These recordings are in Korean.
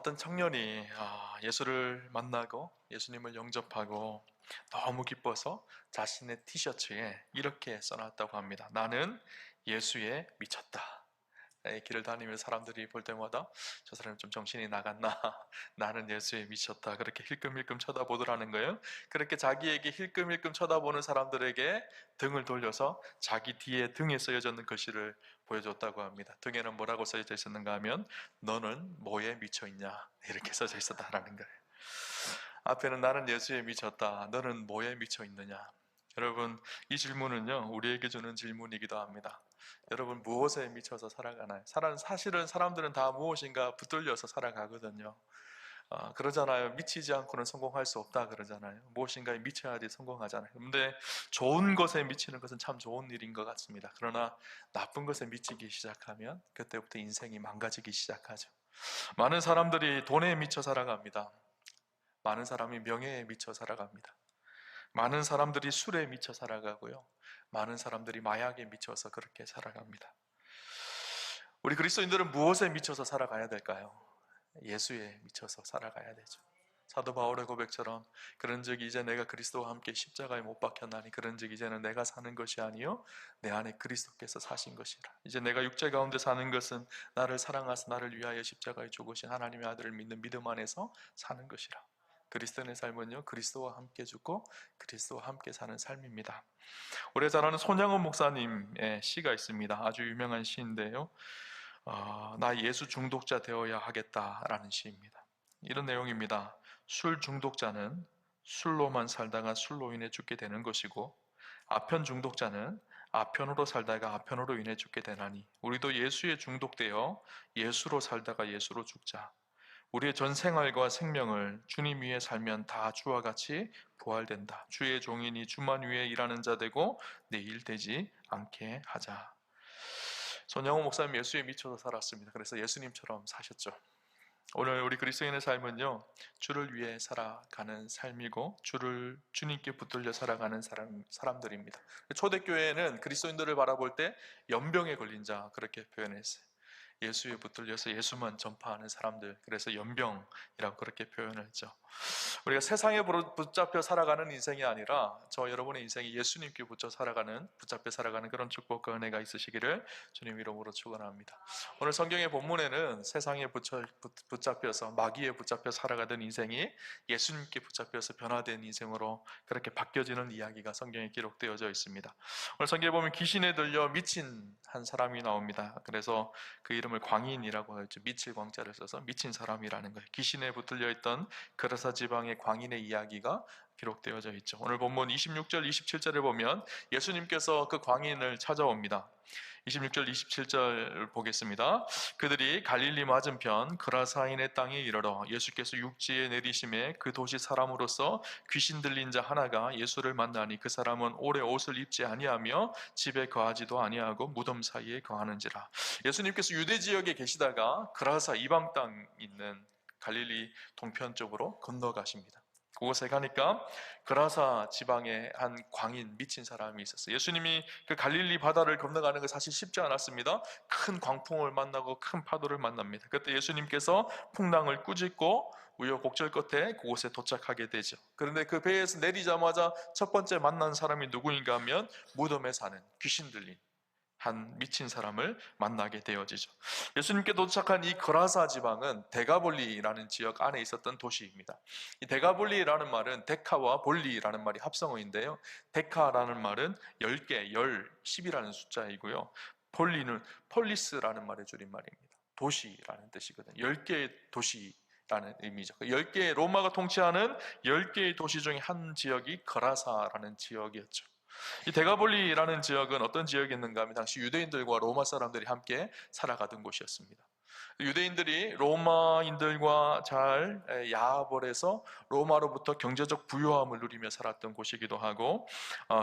어떤 청년이 예수를 만나고 예수님을 영접하고 너무 기뻐서 자신의 티셔츠에 이렇게 써놨다고 합니다. 나는 예수에 미쳤다. 길을 다니며 사람들이 볼 때마다 저 사람 좀 정신이 나갔나? 나는 예수에 미쳤다. 그렇게 힐끔힐끔 쳐다보더라는 거예요. 그렇게 자기에게 힐끔힐끔 쳐다보는 사람들에게 등을 돌려서 자기 뒤에 등에 쓰여졌는 글씨를 보여줬다고 합니다. 등에는 뭐라고 써져 있었는가 하면 너는 뭐에 미쳐 있냐? 이렇게 써져 있었다라는 거예요. 앞에는 나는 예수에 미쳤다. 너는 뭐에 미쳐 있느냐? 여러분, 이 질문은요, 우리에게 주는 질문이기도 합니다. 여러분, 무엇에 미쳐서 살아가나요? 사실은 사람들은 다 무엇인가 붙들려서 살아가거든요. 그러잖아요. 미치지 않고는 성공할 수 없다 그러잖아요. 무엇인가에 미쳐야지 성공하잖아요. 근데 좋은 것에 미치는 것은 참 좋은 일인 것 같습니다. 그러나 나쁜 것에 미치기 시작하면 그때부터 인생이 망가지기 시작하죠. 많은 사람들이 돈에 미쳐 살아갑니다. 많은 사람이 명예에 미쳐 살아갑니다. 많은 사람들이 술에 미쳐 살아가고요. 많은 사람들이 마약에 미쳐서 그렇게 살아갑니다. 우리 그리스도인들은 무엇에 미쳐서 살아가야 될까요? 예수에 미쳐서 살아가야 되죠. 사도 바울의 고백처럼 그런즉 이제 내가 그리스도와 함께 십자가에 못 박혔나니 그런즉 이제는 내가 사는 것이 아니요 내 안에 그리스도께서 사신 것이라. 이제 내가 육체 가운데 사는 것은 나를 사랑하사 나를 위하여 십자가에 죽으신 하나님의 아들을 믿는 믿음 안에서 사는 것이라. 그리스도인의 삶은요, 그리스도와 함께 죽고 그리스도와 함께 사는 삶입니다. 우리 잘 아는 손양원 목사님의 시가 있습니다. 아주 유명한 시인데요, 나 예수 중독자 되어야 하겠다라는 시입니다. 이런 내용입니다. 술 중독자는 술로만 살다가 술로 인해 죽게 되는 것이고, 아편 중독자는 아편으로 살다가 아편으로 인해 죽게 되나니 우리도 예수에 중독되어 예수로 살다가 예수로 죽자. 우리의 전 생활과 생명을 주님 위에 살면 다 주와 같이 부활된다. 주의 종이니 주만 위에 일하는 자 되고 내 일 되지 않게 하자. 손영호 목사님 예수에 미쳐서 살았습니다. 그래서 예수님처럼 사셨죠. 오늘 우리 그리스도인의 삶은요, 주를 위해 살아가는 삶이고 주님께 붙들려 살아가는 사람들입니다. 초대교회는 그리스도인들을 바라볼 때 연병에 걸린 자 그렇게 표현했어요. 예수에 붙들려서 예수만 전파하는 사람들, 그래서 연병이라고 그렇게 표현을 했죠. 우리가 세상에 붙잡혀 살아가는 인생이 아니라 저 여러분의 인생이 예수님께 붙잡혀 살아가는 그런 축복과 은혜가 있으시기를 주님 이름으로 축원합니다. 오늘 성경의 본문에는 세상에 붙잡혀서 마귀에 붙잡혀 살아가던 인생이 예수님께 붙잡혀서 변화된 인생으로 그렇게 바뀌어지는 이야기가 성경에 기록되어져 있습니다. 오늘 성경에 보면 귀신에 들려 미친 한 사람이 나옵니다. 그래서 그 이름을 광인이라고 하죠. 미칠 광자를 써서 미친 사람이라는 거예요. 귀신에 붙들려 있던 그라사 지방의 광인의 이야기가 기록되어져 있죠. 오늘 본문 26절, 27절에 보면 예수님께서 그 광인을 찾아옵니다. 26절, 27절 보겠습니다. 그들이 갈릴리 맞은편 그라사인의 땅에 이르러 예수께서 육지에 내리심에 그 도시 사람으로서 귀신 들린 자 하나가 예수를 만나니 그 사람은 오래 옷을 입지 아니하며 집에 거하지도 아니하고 무덤 사이에 거하는지라. 예수님께서 유대 지역에 계시다가 그라사 이방 땅 있는 갈릴리 동편 쪽으로 건너가십니다. 그곳에 가니까 그라사 지방에 한 광인 미친 사람이 있었어요. 예수님이 그 갈릴리 바다를 건너가는 거 사실 쉽지 않았습니다. 큰 광풍을 만나고 큰 파도를 만납니다. 그때 예수님께서 풍랑을 꾸짖고 우여곡절 끝에 그곳에 도착하게 되죠. 그런데 그 배에서 내리자마자 첫 번째 만난 사람이 누구인가 하면 무덤에 사는 귀신 들린 한 미친 사람을 만나게 되어지죠. 예수님께 도착한 이 그라사 지방은 데가볼리라는 지역 안에 있었던 도시입니다. 이 데가볼리라는 말은 데카와 볼리라는 말이 합성어인데요. 데카라는 말은 10개, 10이라는 숫자이고요. 볼리는 폴리스라는 말의 줄임말입니다. 도시라는 뜻이거든요. 10개의 도시라는 의미죠. 10개의 로마가 통치하는 10개의 도시 중에 한 지역이 그라사라는 지역이었죠. 이 데가볼리라는 지역은 어떤 지역이었는가 하면 당시 유대인들과 로마 사람들이 함께 살아가던 곳이었습니다. 유대인들이 로마인들과 잘 야합을 해서 로마로부터 경제적 부유함을 누리며 살았던 곳이기도 하고,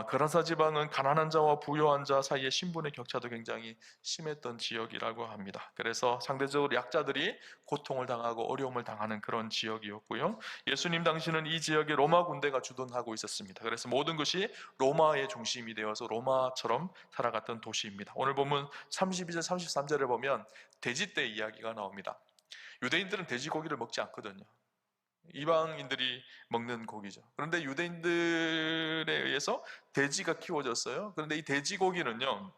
그라사 지방은 가난한 자와 부유한 자 사이의 신분의 격차도 굉장히 심했던 지역이라고 합니다. 그래서 상대적으로 약자들이 고통을 당하고 어려움을 당하는 그런 지역이었고요. 예수님 당시는 이 지역에 로마 군대가 주둔하고 있었습니다. 그래서 모든 것이 로마의 중심이 되어서 로마처럼 살아갔던 도시입니다. 오늘 보면 32절 33절에 보면 돼지떼 이야기가 나옵니다. 유대인들은 돼지고기를 먹지 않거든요. 이방인들이 먹는 고기죠. 그런데 유대인들에 의해서 돼지가 키워졌어요. 그런데 이 돼지고기는요,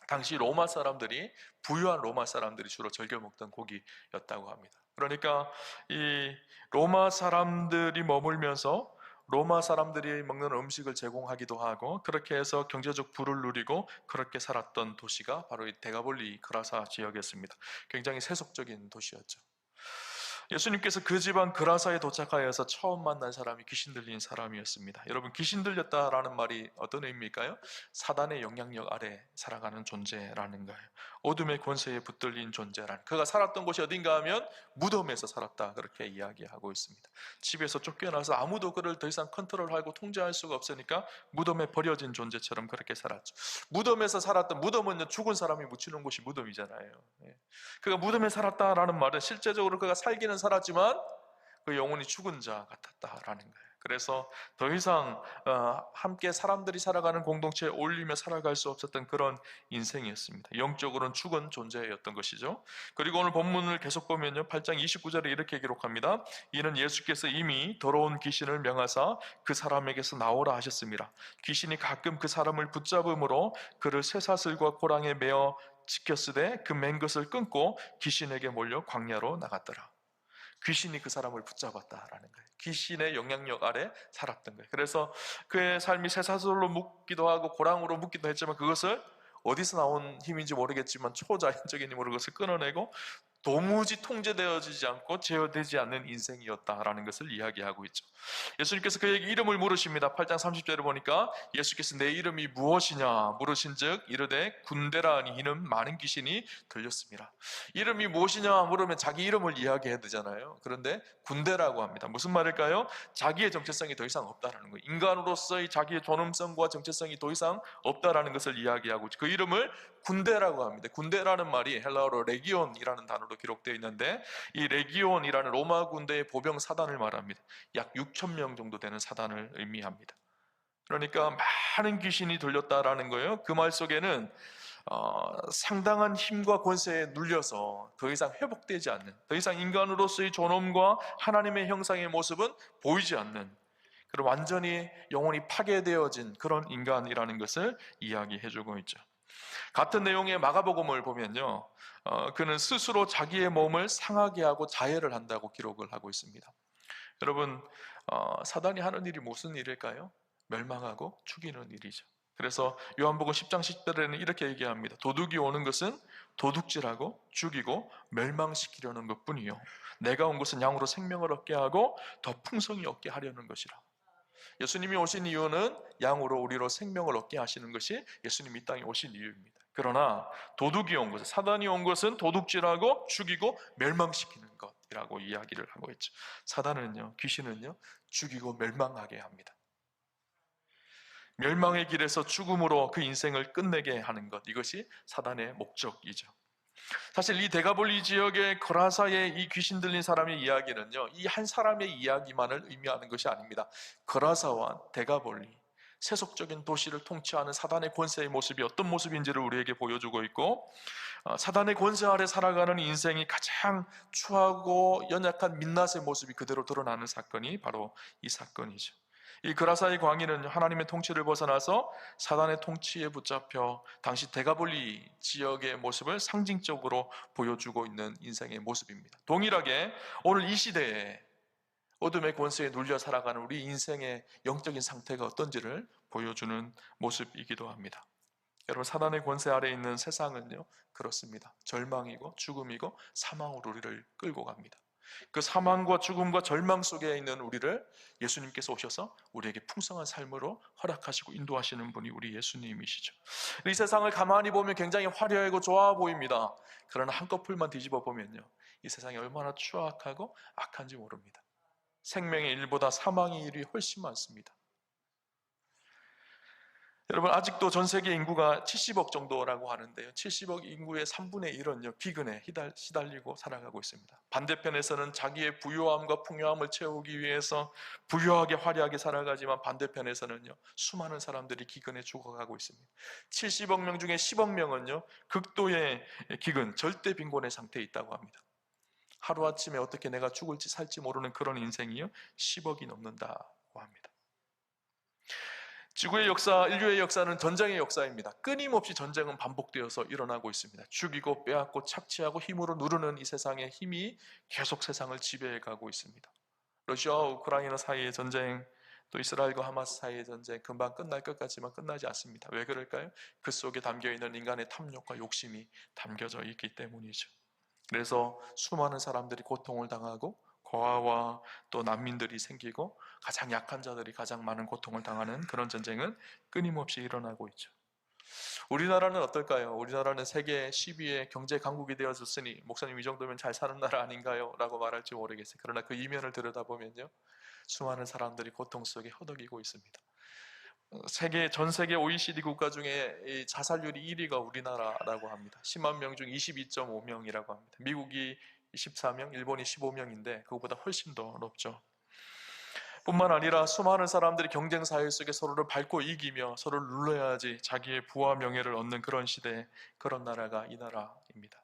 당시 로마 사람들이, 부유한 로마 사람들이 주로 즐겨 먹던 고기였다고 합니다. 그러니까 이 로마 사람들이 머물면서 로마 사람들이 먹는 음식을 제공하기도 하고, 그렇게 해서 경제적 부를 누리고 그렇게 살았던 도시가 바로 이 데가볼리 그라사 지역이었습니다. 굉장히 세속적인 도시였죠. 예수님께서 그 지방 그라사에 도착하여서 처음 만난 사람이 귀신 들린 사람이었습니다. 여러분, 귀신 들렸다라는 말이 어떤 의미일까요? 사단의 영향력 아래 살아가는 존재라는 거예요. 어둠의 권세에 붙들린 존재라는, 그가 살았던 곳이 어딘가 하면 무덤에서 살았다, 그렇게 이야기하고 있습니다. 집에서 쫓겨나서 아무도 그를 더 이상 컨트롤하고 통제할 수가 없으니까 무덤에 버려진 존재처럼 그렇게 살았죠. 무덤에서 살았던, 무덤은 죽은 사람이 묻히는 곳이 무덤이잖아요. 그가 무덤에 살았다라는 말은 실제적으로 그가 살기는 살았지만 그 영혼이 죽은 자 같았다라는 거예요. 그래서 더 이상 함께 사람들이 살아가는 공동체에 어울리며 살아갈 수 없었던 그런 인생이었습니다. 영적으로는 죽은 존재였던 것이죠. 그리고 오늘 본문을 계속 보면요, 8장 29절에 이렇게 기록합니다. 이는 예수께서 이미 더러운 귀신을 명하사 그 사람에게서 나오라 하셨습니다. 귀신이 가끔 그 사람을 붙잡음으로 그를 쇠사슬과 고랑에 매어 지켰으되 그 맨 것을 끊고 귀신에게 몰려 광야로 나갔더라. 귀신이 그 사람을 붙잡았다라는 거예요. 귀신의 영향력 아래 살았던 거예요. 그래서 그의 삶이 쇠사슬로 묶기도 하고 고랑으로 묶기도 했지만, 그것을 어디서 나온 힘인지 모르겠지만 초자연적인 힘으로 그것을 끊어내고 도무지 통제되어지지 않고 제어되지 않는 인생이었다라는 것을 이야기하고 있죠. 예수님께서 그에게 이름을 물으십니다. 8장 30절에 보니까 예수께서 내 이름이 무엇이냐 물으신즉 이르되 군대라 하니 이는 많은 귀신이 들렸습니다. 이름이 무엇이냐 물으면 자기 이름을 이야기해야 되잖아요. 그런데 군대라고 합니다. 무슨 말일까요? 자기의 정체성이 더 이상 없다라는 거예요. 인간으로서의 자기의 존엄성과 정체성이 더 이상 없다라는 것을 이야기하고 그 이름을 군대라고 합니다. 군대라는 말이 헬라어로 레기온이라는 단어로 기록되어 있는데, 이 레기온이라는 로마 군대의 보병 사단을 말합니다. 약 6천 명 정도 되는 사단을 의미합니다. 그러니까 많은 귀신이 들렸다라는 거예요. 그 말 속에는 상당한 힘과 권세에 눌려서 더 이상 회복되지 않는, 더 이상 인간으로서의 존엄과 하나님의 형상의 모습은 보이지 않는, 그런 완전히 영혼이 파괴되어진 그런 인간이라는 것을 이야기해주고 있죠. 같은 내용의 마가복음을 보면요, 그는 스스로 자기의 몸을 상하게 하고 자해를 한다고 기록을 하고 있습니다. 여러분, 사단이 하는 일이 무슨 일일까요? 멸망하고 죽이는 일이죠. 그래서 요한복음 10장 10절에는 이렇게 얘기합니다. 도둑이 오는 것은 도둑질하고 죽이고 멸망시키려는 것뿐이요, 내가 온 것은 양으로 생명을 얻게 하고 더 풍성히 얻게 하려는 것이라. 예수님이 오신 이유는 양으로 우리로 생명을 얻게 하시는 것이 예수님이 이 땅에 오신 이유입니다. 그러나 도둑이 온 것은, 사단이 온 것은 도둑질하고 죽이고 멸망시키는 것이라고 이야기를 하고 있죠. 사단은요, 귀신은요, 죽이고 멸망하게 합니다. 멸망의 길에서 죽음으로 그 인생을 끝내게 하는 것, 이것이 사단의 목적이죠. 사실 이 데가볼리 지역의 거라사의 이 귀신 들린 사람의 이야기는요, 이 한 사람의 이야기만을 의미하는 것이 아닙니다. 거라사와 데가볼리, 세속적인 도시를 통치하는 사단의 권세의 모습이 어떤 모습인지를 우리에게 보여주고 있고, 사단의 권세 아래 살아가는 인생이 가장 추하고 연약한 민낯의 모습이 그대로 드러나는 사건이 바로 이 사건이죠. 이 그라사의 광인은 하나님의 통치를 벗어나서 사단의 통치에 붙잡혀 당시 데가볼리 지역의 모습을 상징적으로 보여주고 있는 인생의 모습입니다. 동일하게 오늘 이 시대에 어둠의 권세에 눌려 살아가는 우리 인생의 영적인 상태가 어떤지를 보여주는 모습이기도 합니다. 여러분, 사단의 권세 아래 있는 세상은요, 그렇습니다. 절망이고 죽음이고 사망으로 우리를 끌고 갑니다. 그 사망과 죽음과 절망 속에 있는 우리를 예수님께서 오셔서 우리에게 풍성한 삶으로 허락하시고 인도하시는 분이 우리 예수님이시죠. 이 세상을 가만히 보면 굉장히 화려하고 좋아 보입니다. 그러나 한꺼풀만 뒤집어 보면요, 이 세상이 얼마나 추악하고 악한지 모릅니다. 생명의 일보다 사망의 일이 훨씬 많습니다. 여러분, 아직도 전 세계 인구가 70억 정도라고 하는데요, 70억 인구의 3분의 1은요 비근에 시달리고 살아가고 있습니다. 반대편에서는 자기의 부유함과 풍요함을 채우기 위해서 부유하게 화려하게 살아가지만, 반대편에서는요 수많은 사람들이 기근에 죽어가고 있습니다. 70억 명 중에 10억 명은요 극도의 기근, 절대 빈곤의 상태에 있다고 합니다. 하루아침에 어떻게 내가 죽을지 살지 모르는 그런 인생이요 10억이 넘는다고 합니다. 지구의 역사, 인류의 역사는 전쟁의 역사입니다. 끊임없이 전쟁은 반복되어서 일어나고 있습니다. 죽이고 빼앗고 착취하고 힘으로 누르는 이 세상의 힘이 계속 세상을 지배해 가고 있습니다. 러시아와 우크라이나 사이의 전쟁, 또 이스라엘과 하마스 사이의 전쟁 금방 끝날 것 같지만 끝나지 않습니다. 왜 그럴까요? 그 속에 담겨있는 인간의 탐욕과 욕심이 담겨져 있기 때문이죠. 그래서 수많은 사람들이 고통을 당하고 고아와 또 난민들이 생기고 가장 약한 자들이 가장 많은 고통을 당하는 그런 전쟁은 끊임없이 일어나고 있죠. 우리나라는 어떨까요? 우리나라는 세계 10위의 경제 강국이 되어졌으니 목사님 이 정도면 잘 사는 나라 아닌가요? 라고 말할지 모르겠어요. 그러나 그 이면을 들여다보면요 수많은 사람들이 고통 속에 허덕이고 있습니다. 전 세계 OECD 국가 중에 이 자살률이 1위가 우리나라라고 합니다. 10만 명 중 22.5명이라고 합니다. 미국이 14명, 일본이 15명인데 그것보다 훨씬 더 높죠. 뿐만 아니라 수많은 사람들이 경쟁 사회 속에 서로를 밟고 이기며 서로를 눌러야지 자기의 부와 명예를 얻는 그런 시대, 그런 나라가 이 나라입니다.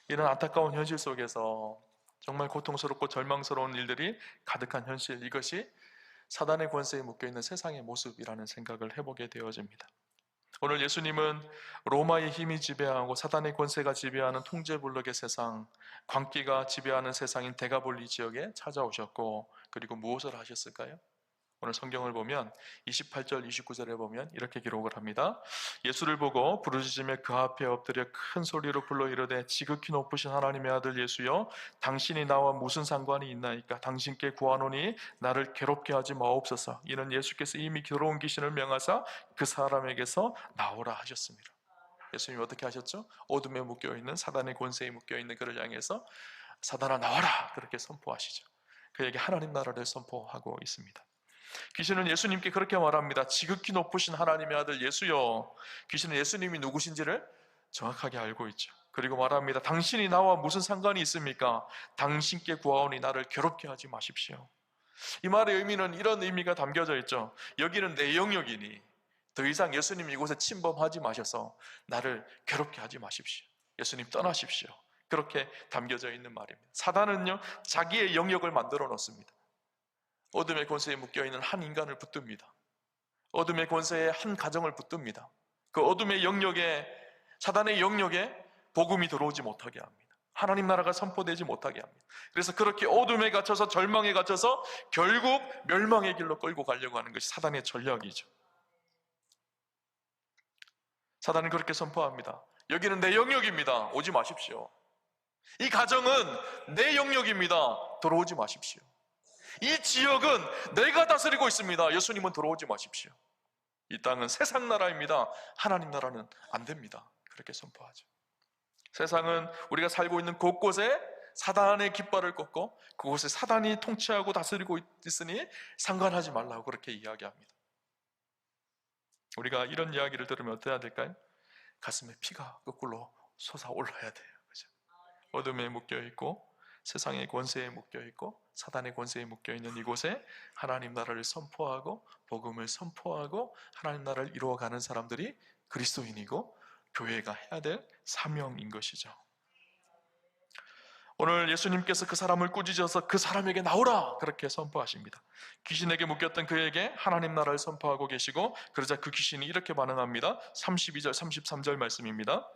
이런 안타까운 현실 속에서 정말 고통스럽고 절망스러운 일들이 가득한 현실, 이것이 사단의 권세에 묶여있는 세상의 모습이라는 생각을 해보게 되어집니다. 오늘 예수님은 로마의 힘이 지배하고 사단의 권세가 지배하는 통제블록의 세상, 광기가 지배하는 세상인 데가볼리 지역에 찾아오셨고, 그리고 무엇을 하셨을까요? 오늘 성경을 보면 28절 29절에 보면 이렇게 기록을 합니다. 예수를 보고 부르짖으며 그 앞에 엎드려 큰 소리로 불러 이르되 지극히 높으신 하나님의 아들 예수여, 당신이 나와 무슨 상관이 있나이까? 당신께 구하노니 나를 괴롭게 하지 마옵소서. 이는 예수께서 이미 더러운 귀신을 명하사 그 사람에게서 나오라 하셨습니다. 예수님이 어떻게 하셨죠? 어둠에 묶여있는 사단의 권세에 묶여있는 그를 향해서 사단아 나와라 그렇게 선포하시죠. 그에게 하나님 나라를 선포하고 있습니다. 귀신은 예수님께 그렇게 말합니다. 지극히 높으신 하나님의 아들 예수여. 귀신은 예수님이 누구신지를 정확하게 알고 있죠. 그리고 말합니다. 당신이 나와 무슨 상관이 있습니까? 당신께 구하오니 나를 괴롭게 하지 마십시오. 이 말의 의미는 이런 의미가 담겨져 있죠. 여기는 내 영역이니 더 이상 예수님 이곳에 침범하지 마셔서 나를 괴롭게 하지 마십시오. 예수님 떠나십시오. 그렇게 담겨져 있는 말입니다. 사단은요 자기의 영역을 만들어 놓습니다. 어둠의 권세에 묶여있는 한 인간을 붙듭니다. 어둠의 권세에 한 가정을 붙듭니다. 그 어둠의 영역에, 사단의 영역에 복음이 들어오지 못하게 합니다. 하나님 나라가 선포되지 못하게 합니다. 그래서 그렇게 어둠에 갇혀서 절망에 갇혀서 결국 멸망의 길로 끌고 가려고 하는 것이 사단의 전략이죠. 사단은 그렇게 선포합니다. 여기는 내 영역입니다. 오지 마십시오. 이 가정은 내 영역입니다. 들어오지 마십시오. 이 지역은 내가 다스리고 있습니다. 예수님은 들어오지 마십시오. 이 땅은 세상 나라입니다. 하나님 나라는 안 됩니다. 그렇게 선포하죠. 세상은 우리가 살고 있는 곳곳에 사단의 깃발을 꽂고 그곳에 사단이 통치하고 다스리고 있으니 상관하지 말라고 그렇게 이야기합니다. 우리가 이런 이야기를 들으면 어때야 될까요? 가슴에 피가 거꾸로 솟아올라야 돼요. 그죠? 어둠에 묶여있고 세상의 권세에 묶여있고 사단의 권세에 묶여있는 이곳에 하나님 나라를 선포하고 복음을 선포하고 하나님 나라를 이루어가는 사람들이 그리스도인이고 교회가 해야 될 사명인 것이죠. 오늘 예수님께서 그 사람을 꾸짖어서 그 사람에게 나오라 그렇게 선포하십니다. 귀신에게 묶였던 그에게 하나님 나라를 선포하고 계시고 그러자 그 귀신이 이렇게 반응합니다. 32절 33절 말씀입니다.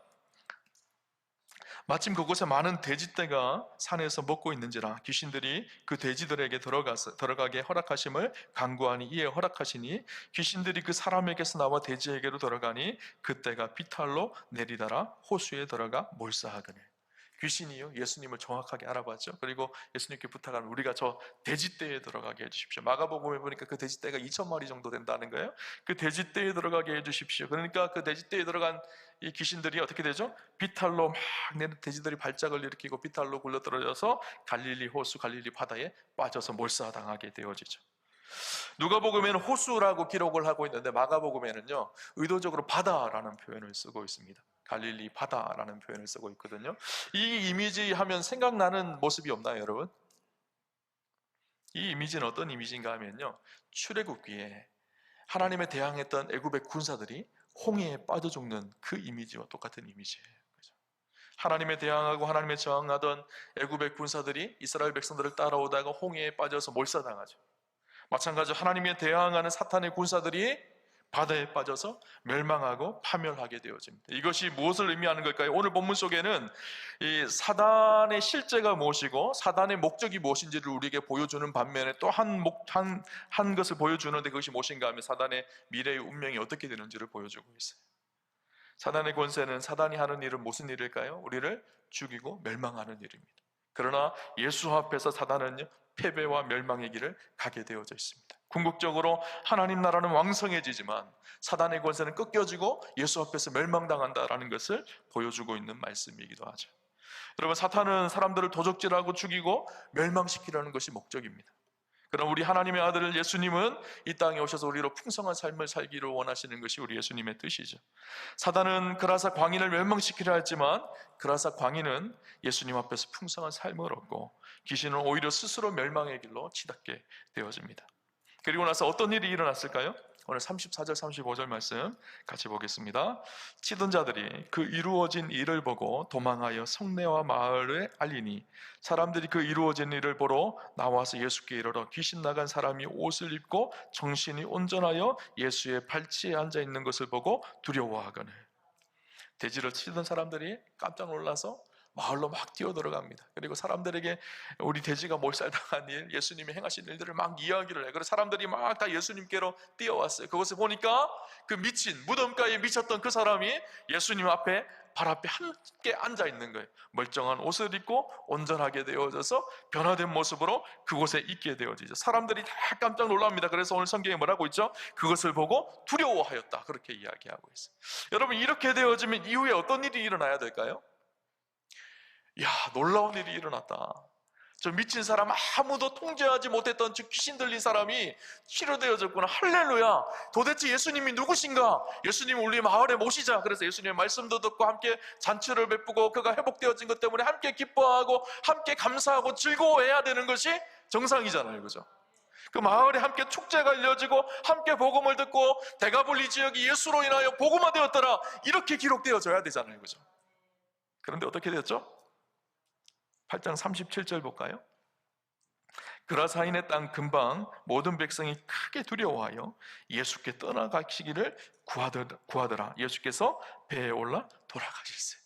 마침 그곳에 많은 돼지떼가 산에서 먹고 있는지라 귀신들이 그 돼지들에게 들어가게 허락하심을 간구하니 이에 허락하시니 귀신들이 그 사람에게서 나와 돼지에게로 들어가니 그때가 비탈로 내리다라 호수에 들어가 몰사하더니 귀신이요 예수님을 정확하게 알아봤죠. 그리고 예수님께 부탁하는 우리가 저 돼지떼에 들어가게 해주십시오. 마가복음에 보니까 그 돼지떼가 2,000마리 정도 된다는 거예요. 그 돼지떼에 들어가게 해주십시오. 그러니까 그 돼지떼에 들어간 이 귀신들이 어떻게 되죠? 비탈로 막 내는 돼지들이 발작을 일으키고 비탈로 굴러떨어져서 갈릴리 호수, 갈릴리 바다에 빠져서 몰사당하게 되어지죠. 누가복음에는 호수라고 기록을 하고 있는데 마가복음에는요 의도적으로 바다라는 표현을 쓰고 있습니다. 갈릴리 바다라는 표현을 쓰고 있거든요. 이 이미지 하면 생각나는 모습이 없나요, 여러분? 이 이미지는 어떤 이미지인가 하면요, 출애굽기에 하나님에 대항했던 애굽의 군사들이 홍해에 빠져 죽는 그 이미지와 똑같은 이미지예요. 그죠? 하나님에 대항하고 하나님에 저항하던 애굽의 군사들이 이스라엘 백성들을 따라오다가 홍해에 빠져서 몰사당하죠. 마찬가지로 하나님에 대항하는 사탄의 군사들이 바다에 빠져서 멸망하고 파멸하게 되어집니다. 이것이 무엇을 의미하는 걸까요? 오늘 본문 속에는 이 사단의 실제가 무엇이고 사단의 목적이 무엇인지를 우리에게 보여주는 반면에 또 한 것을 보여주는데 그것이 무엇인가 하면 사단의 미래의 운명이 어떻게 되는지를 보여주고 있어요. 사단의 권세는 사단이 하는 일은 무슨 일일까요? 우리를 죽이고 멸망하는 일입니다. 그러나 예수 앞에서 사단은 패배와 멸망의 길을 가게 되어져 있습니다. 궁극적으로 하나님 나라는 왕성해지지만 사단의 권세는 꺾여지고 예수 앞에서 멸망당한다라는 것을 보여주고 있는 말씀이기도 하죠. 여러분, 사탄은 사람들을 도적질하고 죽이고 멸망시키려는 것이 목적입니다. 그럼 우리 하나님의 아들 예수님은 이 땅에 오셔서 우리로 풍성한 삶을 살기를 원하시는 것이 우리 예수님의 뜻이죠. 사단은 그라사 광인을 멸망시키려 했지만 그라사 광인은 예수님 앞에서 풍성한 삶을 얻고 귀신은 오히려 스스로 멸망의 길로 치닫게 되어집니다. 그리고 나서 어떤 일이 일어났을까요? 오늘 34절 35절 말씀 같이 보겠습니다. 치던 자들이 그 이루어진 일을 보고 도망하여 성내와 마을에 알리니 사람들이 그 이루어진 일을 보러 나와서 예수께 이르러 귀신 나간 사람이 옷을 입고 정신이 온전하여 예수의 발치에 앉아 있는 것을 보고 두려워하거늘. 돼지를 치던 사람들이 깜짝 놀라서 마을로 막 뛰어들어갑니다. 그리고 사람들에게 우리 돼지가 몰살당한 일, 예수님이 행하신 일들을 막 이야기를 해. 그래서 사람들이 막 다 예수님께로 뛰어왔어요. 그것을 보니까 그 미친 무덤가에 미쳤던 그 사람이 예수님 앞에 발 앞에 함께 앉아 있는 거예요. 멀쩡한 옷을 입고 온전하게 되어져서 변화된 모습으로 그곳에 있게 되어지죠. 사람들이 다 깜짝 놀랍니다. 그래서 오늘 성경에 뭐라고 있죠? 그것을 보고 두려워하였다, 그렇게 이야기하고 있어요. 여러분, 이렇게 되어지면 이후에 어떤 일이 일어나야 될까요? 야, 놀라운 일이 일어났다. 저 미친 사람, 아무도 통제하지 못했던 저 귀신 들린 사람이 치료되어졌구나. 할렐루야. 도대체 예수님이 누구신가? 예수님 우리 마을에 모시자. 그래서 예수님의 말씀도 듣고 함께 잔치를 베푸고 그가 회복되어진 것 때문에 함께 기뻐하고 함께 감사하고 즐거워해야 되는 것이 정상이잖아요, 그죠? 그 마을에 함께 축제가 열려지고 함께 복음을 듣고 대가볼리 지역이 예수로 인하여 복음화되었더라, 이렇게 기록되어져야 되잖아요, 그죠? 그런데 어떻게 됐죠? 8장 37절 볼까요? 그라사인의 땅 근방 모든 백성이 크게 두려워하여 예수께 떠나가시기를 구하더라. 예수께서 배에 올라 돌아가실세.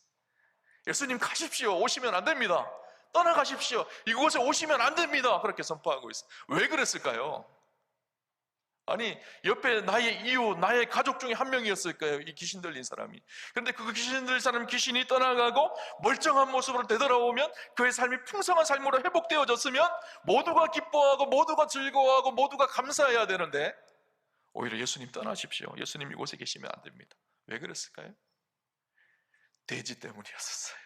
예수님 가십시오. 오시면 안 됩니다. 떠나가십시오. 이곳에 오시면 안 됩니다. 그렇게 선포하고 있어요. 왜 그랬을까요? 아니, 옆에 나의 이웃, 나의 가족 중에 한 명이었을 거예요, 이 귀신 들린 사람이. 그런데 그 귀신 들린 사람, 귀신이 떠나가고 멀쩡한 모습으로 되돌아오면 그의 삶이 풍성한 삶으로 회복되어졌으면 모두가 기뻐하고 모두가 즐거워하고 모두가 감사해야 되는데 오히려 예수님 떠나십시오, 예수님 이곳에 계시면 안 됩니다. 왜 그랬을까요? 돼지 때문이었어요.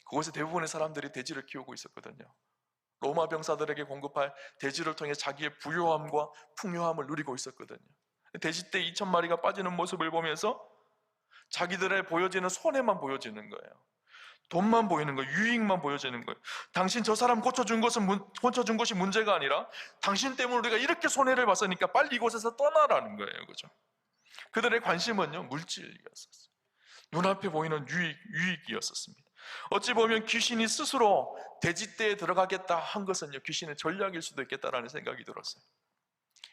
그곳에 대부분의 사람들이 돼지를 키우고 있었거든요. 로마 병사들에게 공급할 돼지를 통해 자기의 부요함과 풍요함을 누리고 있었거든요. 돼지떼 2,000마리가 빠지는 모습을 보면서 자기들의 보여지는 손해만 보여지는 거예요. 돈만 보이는 거예요. 유익만 보여지는 거예요. 당신 저 사람 고쳐준 것이 문제가 아니라 당신 때문에 우리가 이렇게 손해를 봤으니까 빨리 이곳에서 떠나라는 거예요, 그죠? 그들의 관심은요, 물질이었었어요. 눈앞에 보이는 유익이었었습니다. 어찌 보면 귀신이 스스로 돼지떼에 들어가겠다 한 것은요, 귀신의 전략일 수도 있겠다라는 생각이 들었어요.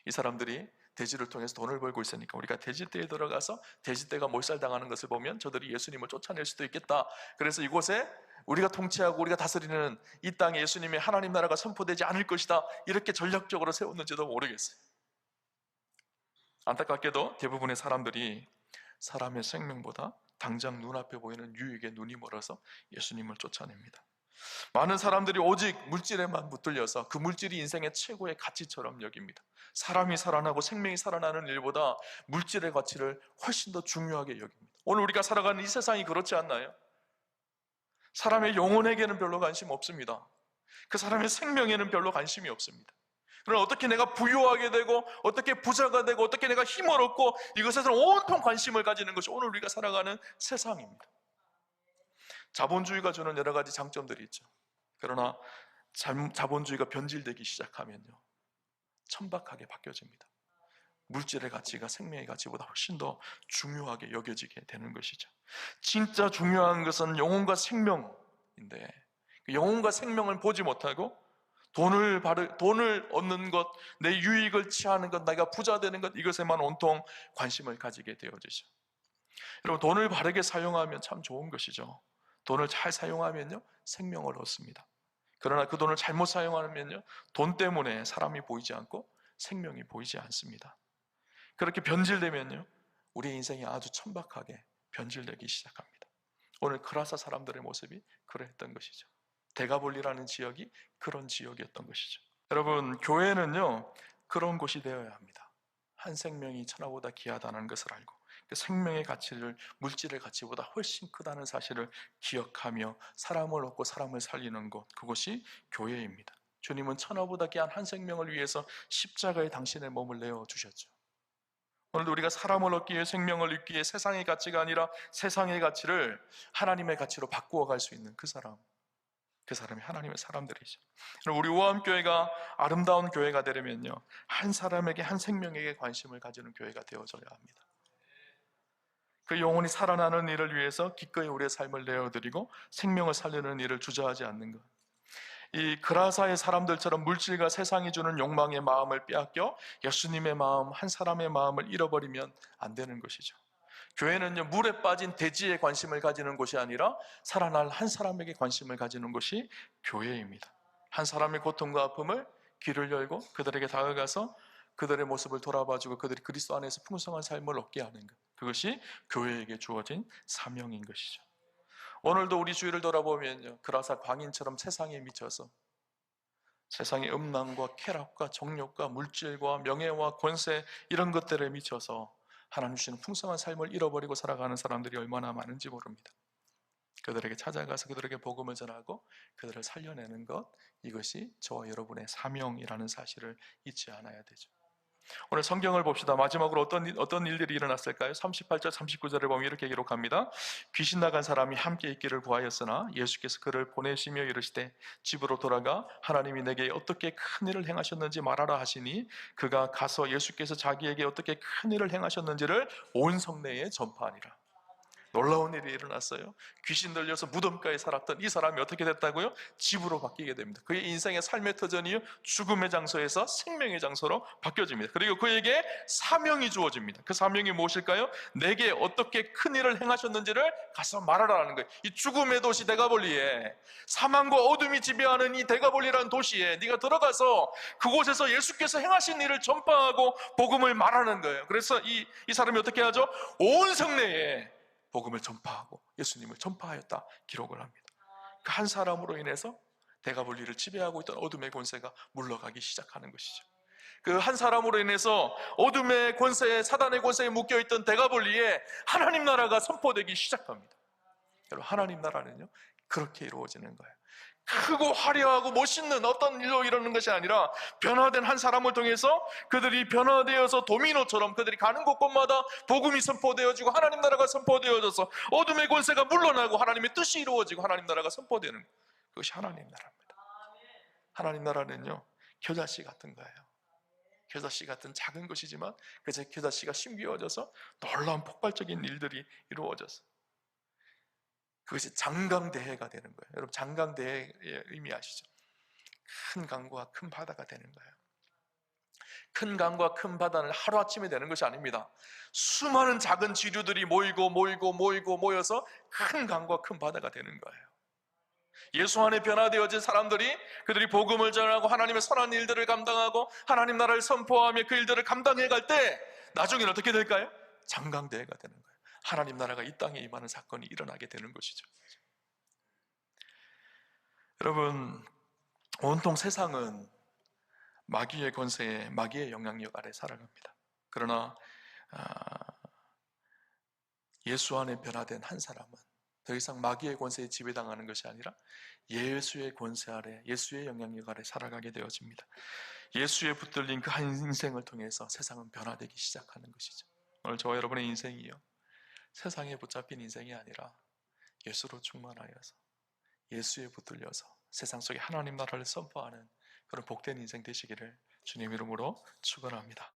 이 사람들이 돼지를 통해서 돈을 벌고 있으니까 우리가 돼지떼에 들어가서 돼지떼가 몰살당하는 것을 보면 저들이 예수님을 쫓아낼 수도 있겠다. 그래서 이곳에 우리가 통치하고 우리가 다스리는 이 땅에 예수님의 하나님 나라가 선포되지 않을 것이다, 이렇게 전략적으로 세웠는지도 모르겠어요. 안타깝게도 대부분의 사람들이 사람의 생명보다 당장 눈앞에 보이는 유익에 눈이 멀어서 예수님을 쫓아냅니다. 많은 사람들이 오직 물질에만 붙들려서 그 물질이 인생의 최고의 가치처럼 여깁니다. 사람이 살아나고 생명이 살아나는 일보다 물질의 가치를 훨씬 더 중요하게 여깁니다. 오늘 우리가 살아가는 이 세상이 그렇지 않나요? 사람의 영혼에게는 별로 관심 없습니다. 그 사람의 생명에는 별로 관심이 없습니다. 그러나 어떻게 내가 부유하게 되고 어떻게 부자가 되고 어떻게 내가 힘을 얻고 이것에서 온통 관심을 가지는 것이 오늘 우리가 살아가는 세상입니다. 자본주의가 주는 여러 가지 장점들이 있죠. 그러나 자본주의가 변질되기 시작하면요, 천박하게 바뀌어집니다. 물질의 가치가 생명의 가치보다 훨씬 더 중요하게 여겨지게 되는 것이죠. 진짜 중요한 것은 영혼과 생명인데 영혼과 생명을 보지 못하고 돈을 얻는 것, 내 유익을 취하는 것, 내가 부자 되는 것, 이것에만 온통 관심을 가지게 되어지죠. 여러분, 돈을 바르게 사용하면 참 좋은 것이죠. 돈을 잘 사용하면요, 생명을 얻습니다. 그러나 그 돈을 잘못 사용하면요, 돈 때문에 사람이 보이지 않고 생명이 보이지 않습니다. 그렇게 변질되면요, 우리의 인생이 아주 천박하게 변질되기 시작합니다. 오늘 그라사 사람들의 모습이 그러했던 것이죠. 데가볼리라는 지역이 그런 지역이었던 것이죠. 여러분, 교회는요, 그런 곳이 되어야 합니다. 한 생명이 천하보다 귀하다는 것을 알고 그 생명의 가치를 물질의 가치보다 훨씬 크다는 사실을 기억하며 사람을 얻고 사람을 살리는 곳, 그곳이 교회입니다. 주님은 천하보다 귀한 한 생명을 위해서 십자가에 당신의 몸을 내어주셨죠. 오늘도 우리가 사람을 얻기 위해, 생명을 얻기 위해 세상의 가치가 아니라 세상의 가치를 하나님의 가치로 바꾸어 갈 수 있는 그 사람이 하나님의 사람들이죠. 우리 오암교회가 아름다운 교회가 되려면요, 한 사람에게, 한 생명에게 관심을 가지는 교회가 되어져야 합니다. 그 영혼이 살아나는 일을 위해서 기꺼이 우리의 삶을 내어드리고 생명을 살리는 일을 주저하지 않는 것. 이 그라사의 사람들처럼 물질과 세상이 주는 욕망의 마음을 빼앗겨 예수님의 마음, 한 사람의 마음을 잃어버리면 안 되는 것이죠. 교회는요, 물에 빠진 돼지에 관심을 가지는 곳이 아니라 살아날 한 사람에게 관심을 가지는 곳이 교회입니다. 한 사람의 고통과 아픔을 귀를 열고 그들에게 다가가서 그들의 모습을 돌아봐주고 그들이 그리스도 안에서 풍성한 삶을 얻게 하는 것, 그것이 교회에게 주어진 사명인 것이죠. 오늘도 우리 주위를 돌아보면요, 그라사 광인처럼 세상에 미쳐서 세상의 음란과 쾌락과 정욕과 물질과 명예와 권세, 이런 것들에 미쳐서 하나님 주시는 풍성한 삶을 잃어버리고 살아가는 사람들이 얼마나 많은지 모릅니다. 그들에게 찾아가서 그들에게 복음을 전하고 그들을 살려내는 것, 이것이 저와 여러분의 사명이라는 사실을 잊지 않아야 되죠. 오늘 성경을 봅시다. 마지막으로 어떤 일들이 일어났을까요? 38절 39절을 보면 이렇게 기록합니다. 귀신 나간 사람이 함께 있기를 구하였으나 예수께서 그를 보내시며 이르시되 집으로 돌아가 하나님이 내게 어떻게 큰 일을 행하셨는지 말하라 하시니 그가 가서 예수께서 자기에게 어떻게 큰 일을 행하셨는지를 온 성내에 전파하니라. 놀라운 일이 일어났어요. 귀신 들려서 무덤가에 살았던 이 사람이 어떻게 됐다고요? 집으로 바뀌게 됩니다. 그의 인생의 삶의 터전이 죽음의 장소에서 생명의 장소로 바뀌어집니다. 그리고 그에게 사명이 주어집니다. 그 사명이 무엇일까요? 내게 어떻게 큰 일을 행하셨는지를 가서 말하라는 거예요. 이 죽음의 도시 데가볼리에, 사망과 어둠이 지배하는 이 데가볼리라는 도시에 네가 들어가서 그곳에서 예수께서 행하신 일을 전파하고 복음을 말하는 거예요. 그래서 이 사람이 어떻게 하죠? 온 성내에 복음을 전파하고 예수님을 전파하였다 기록을 합니다. 그 한 사람으로 인해서 데가볼리를 지배하고 있던 어둠의 권세가 물러가기 시작하는 것이죠. 그 한 사람으로 인해서 어둠의 권세에, 사단의 권세에 묶여있던 데가볼리에 하나님 나라가 선포되기 시작합니다. 여러분, 하나님 나라는요, 그렇게 이루어지는 거예요. 크고 화려하고 멋있는 어떤 일로 이러는 것이 아니라 변화된 한 사람을 통해서 그들이 변화되어서 도미노처럼 그들이 가는 곳곳마다 복음이 선포되어지고 하나님 나라가 선포되어져서 어둠의 권세가 물러나고 하나님의 뜻이 이루어지고 하나님 나라가 선포되는, 그것이 하나님 나라입니다. 하나님 나라는요, 겨자씨 같은 거예요. 겨자씨 같은 작은 것이지만 그 겨자씨가 심기어져서 놀라운 폭발적인 일들이 이루어져서 그것이 장강대해가 되는 거예요. 여러분, 장강대해의 의미 아시죠? 큰 강과 큰 바다가 되는 거예요. 큰 강과 큰 바다는 하루아침에 되는 것이 아닙니다. 수많은 작은 지류들이 모여서 큰 강과 큰 바다가 되는 거예요. 예수 안에 변화되어진 사람들이, 그들이 복음을 전하고 하나님의 선한 일들을 감당하고 하나님 나라를 선포하며 그 일들을 감당해 갈 때 나중에는 어떻게 될까요? 장강대해가 되는 거예요. 하나님 나라가 이 땅에 임하는 사건이 일어나게 되는 것이죠. 여러분, 온통 세상은 마귀의 권세에, 마귀의 영향력 아래 살아갑니다. 그러나 예수 안에 변화된 한 사람은 더 이상 마귀의 권세에 지배당하는 것이 아니라 예수의 권세 아래, 예수의 영향력 아래 살아가게 되어집니다. 예수에 붙들린 그 한 인생을 통해서 세상은 변화되기 시작하는 것이죠. 오늘 저와 여러분의 인생이요, 세상에 붙잡힌 인생이 아니라 예수로 충만하여서 예수에 붙들려서 세상 속에 하나님 나라를 선포하는 그런 복된 인생 되시기를 주님 이름으로 축원합니다.